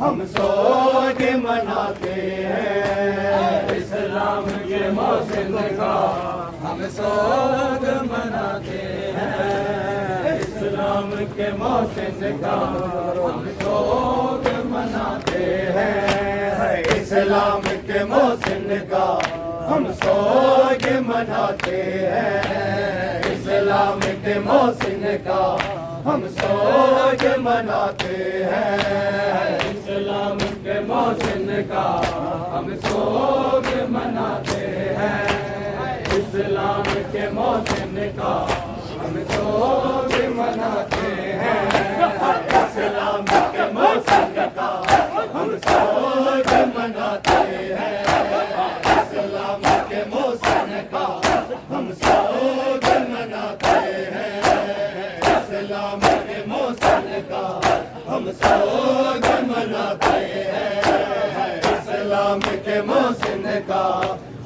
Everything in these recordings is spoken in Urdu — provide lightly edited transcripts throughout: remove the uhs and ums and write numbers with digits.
ہم سوگ مناتے ہیں، اسلام کے محسن کا ہم سوگ مناتے ہیں، اسلام کے محسن کا ہم سوگ مناتے ہیں، اسلام کے محسن کا ہم سوگ مناتے ہیں، اسلام کے محسن کا ہم سوگ مناتے ہیں، اسلام کے محسن کا ہم سوگ مناتے ہیں، اسلام کے محسن کا ہم سوگ مناتے ہیں، اسلام کے محسن کا ہم سوگ مناتے ہیں، اسلام کے محسن کا ہم سوگ مناتے ہیں، اسلام کے محسن کا ہم سوگ مناتے ہیں، اسلام کے محسن کا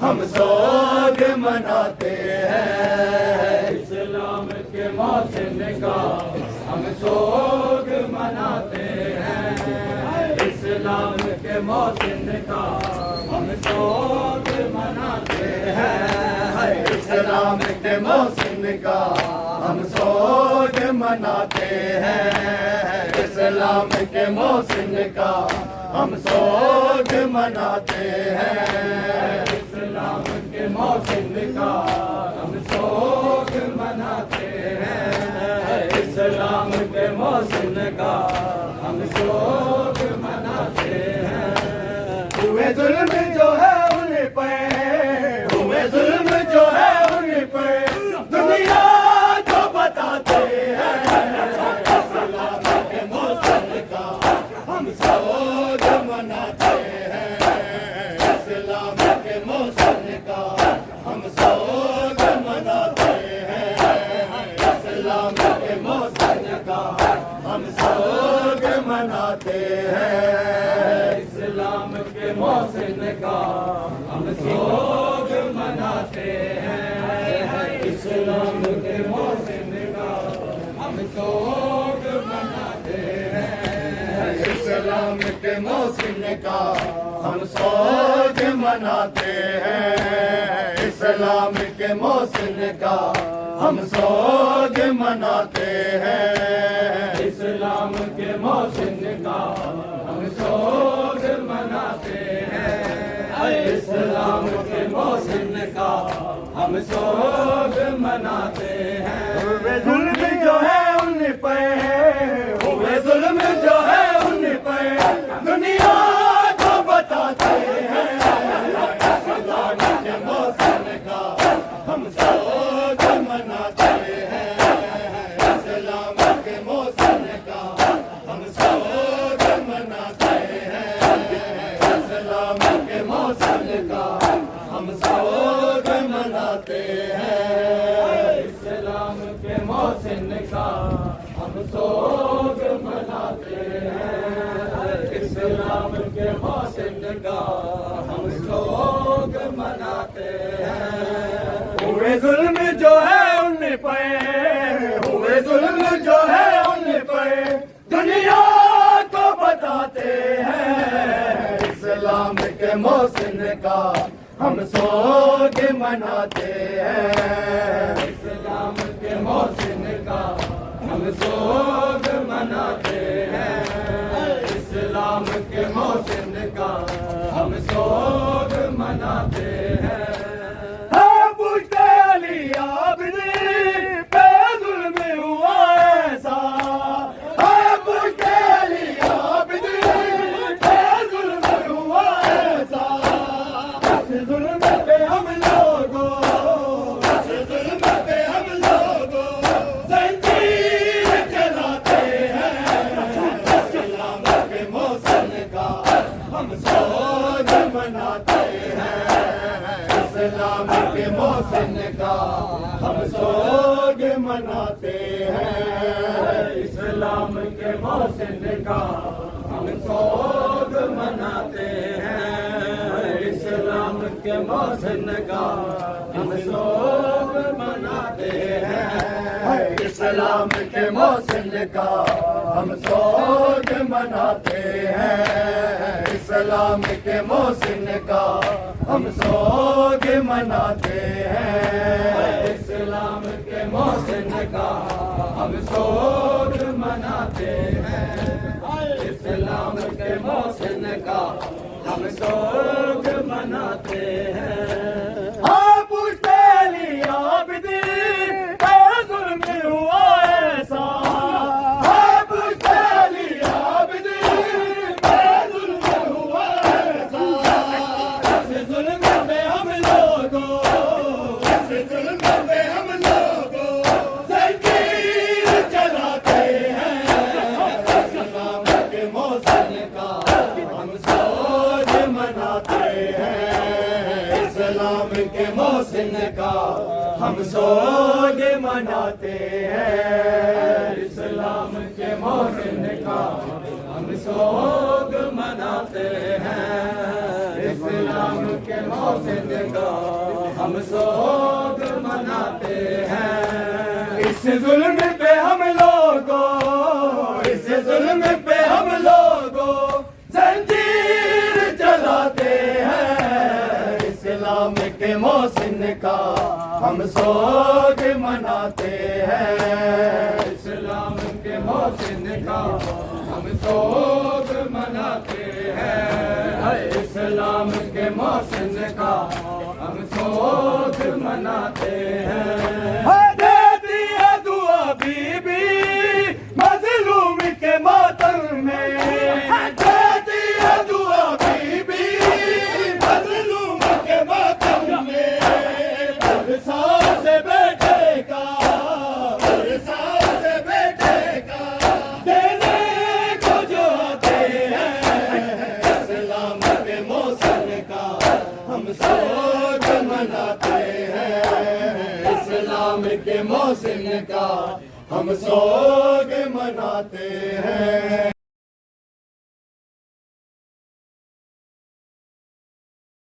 ہم سوگ مناتے ہیں، اسلام کے محسن کا ہم سوگ مناتے ہیں، اسلام کے محسن کا ہم سوگ مناتے ہیں، اسلام کے محسن کا ہم سوگ مناتے ہیں، اسلام کے محسن کا ہم سوگ مناتے ہیں، اسلام کے محسن کا ہم سوگ مناتے ہیں، اسلام کے محسن کا ہم سوگ مناتے ہیں، ہوئے ظلم جو ہے ان پہ، ہوئے ظلم جو ہے ان پہ دنیا کو بتاتے ہیں، اسلام کے محسن کا ہم سوگ مناتے ہیں، اسلام کے محسن کا ہم سوگ مناتے ہیں، اسلام کے محسن کا ہم سوگ مناتے ہیں، اسلام کے محسن کا ہم سوگ مناتے ہیں، اسلام کے محسن کا ہم سوگ مناتے ہیں، اسلام کے محسن کا ہم سوگ مناتے ہیں، اسلام کے محسن کا ہم سوگ مناتے ہیں، اسلام کے محسن کا ہم سوگ مناتے ہیں، اسلام کے محسن کا ہم سوگ مناتے ہیں، ہوئے ظلم جو ہے ان پہ، ہوئے ظلم جو ہے ان پہ دنیا کو بتاتے ہیں، اسلام کے محسن کا ہم سوگ مناتے ہیں، اسلام کے محسن کا ہم سوگ مناتے ہیں، اسلام کے محسن کا ہم سوگ مناتے ہیں، اسلام کے محسن کا ہم سوگ مناتے ہیں، اسلام کے محسن کا ہم سوگ مناتے ہیں، ہوئے ظلم جو ہے ان پہ، ہوئے ظلم جو ہے ان پہ دنیا کو بتاتے ہیں، اسلام کے محسن کا ہم سوگ مناتے ہیں، اسلام کے محسن کا ہم سوگ مناتے ہیں، اسلام کے محسن کا ہم سوگ مناتے ہیں، پوچھتے علی عابدین پہ ظلم ہوا ایسا، پوچھتے علی عابدین پہ ظلم ہوا ایسا، اس ظلم پہ ہم لوگوں، اس ظلم پہ ہم لوگوں زنجیر چلاتے ہیں، اسلام کے محسن کا ہم سوگ مناتے ہیں، اسلام کے محسن کا ہم سوگ مناتے ہیں، اسلام کے محسن کا ہم سوگ مناتے ہیں، اسلام کے محسن کا ہم سوگ مناتے ہیں، اسلام کے محسن کا ہم سوگ مناتے ہیں، اسلام کے محسن کا ہم سوگ مناتے ہیں، اسلام کے محسن کا ہم سوگ مناتے ہیں، اسلام کے محسن کا ہم سوگ مناتے ہیں۔ آپ تیری عابدی کا ظلم ہوا ایسا، آپ تیری عابدی کا ظلم ہوا ایسا، اس ظلم پہ ہم لوگوں، اس ظلم پہ ہم لوگوں زنجیر چلاتے ہیں، اسلام کے محسن کا ہم سوگ مناتے ہیں، اسلام کے محسن کا ہم سوگ مناتے ہیں، اسلام کے محسن کا ہم سوگ مناتے ہیں، اسلام کے محسن کا ہم سوگ مناتے ہیں، اس ظلم پہ ہم لوگوں، اس ظلم پہ ہم لوگوں زنجیر چلاتے ہیں، اسلام کے محسن کا ہم سوگ مناتے ہیں، اسلام کے محسن کا ہم سوگ مناتے ہیں، اسلام کے محسن کا ہم سوگ مناتے ہیں۔ دیتی ہے دعا بی بی مظلوم کے ماتم میں، دیتی ہے دعا بی بی مظلوم کے ماتم میں، برسا سے بیٹے کا، برسا سے بیٹے کا دینے کو جو آتے ہیں، اسلام کے محسن کا ہم سوگ مناتے ہیں، اسلام کے محسن کا ہم سوگ مناتے ہیں۔